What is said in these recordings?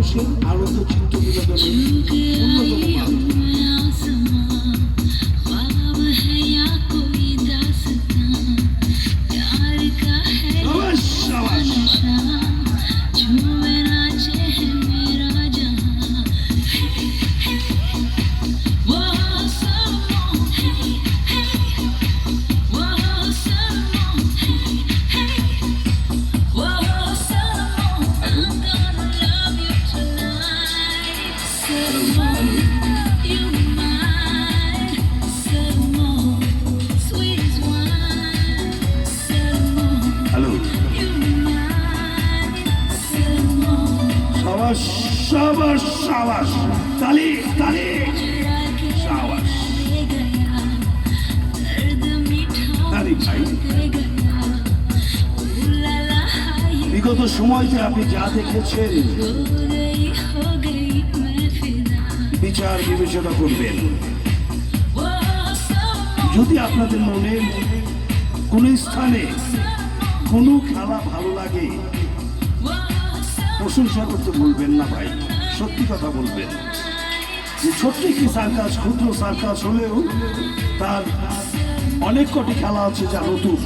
মানুষের আনন্দ চিত্ত বিনোদনের অন্যতম মাধ্যম। সাবাস সাবাস, তালি তালি, সাবাস। বিগত সময়তে আপনি যা দেখেছেন বিচার বিবেচনা করবেন। যদি আপনাদের মনে কোন স্থানে কোনো খেলা ভালো লাগে, প্রশংসা করতে বলবেন না ভাই, সত্যি কথা বলবেন। যে ছোট্ট একটি সার্কাস, ক্ষুদ্র সার্কাস হলেও তার অনেক কটি খেলা আছে যা নতুন।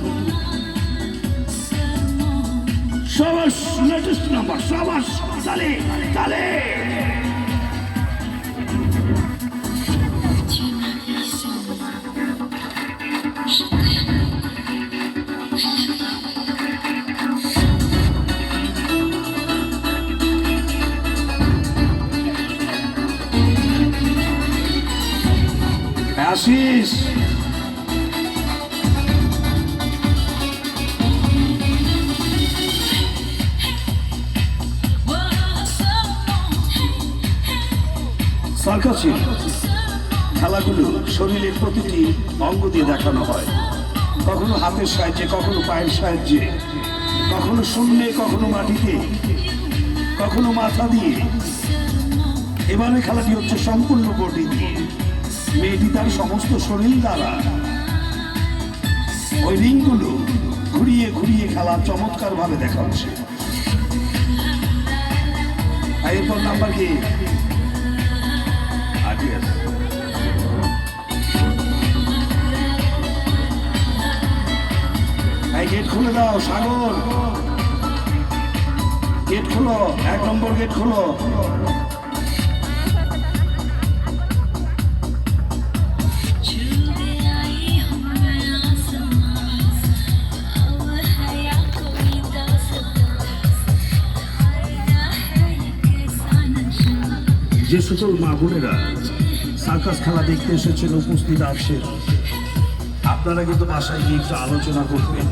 সবাস, লেটেস্ট নাম্বার, সবাস, তালে তালে। আশিস, সার্কাসে খেলাগুলো শরীরের প্রতিটি অঙ্গ দিয়ে দেখানো হয়, কখনো হাতের সাহায্যে, কখনো পায়ের সাহায্যে, কখনো শূন্যে, কখনো মাটিতে, কখনো মাথা দিয়ে। এবারে খেলাটি হচ্ছে সম্পূর্ণ বডি দিয়ে। মেয়েটি তার সমস্ত শরীর দ্বারা ওই রিংগুলো ঘুরিয়ে ঘুরিয়ে খেলা চমৎকার ভাবে দেখাচ্ছে। এরপর নাম্বার কি? গেট খুলে দাও সাগর, গেট খোলো, 1 নম্বর গেট খোলো। যে সকল মা বোনেরা সার্কাস খেলা দেখতে এসেছেন, উপস্থিত আছেন, আপনারা কিন্তু বাসায় গিয়ে একটু আলোচনা করবেন।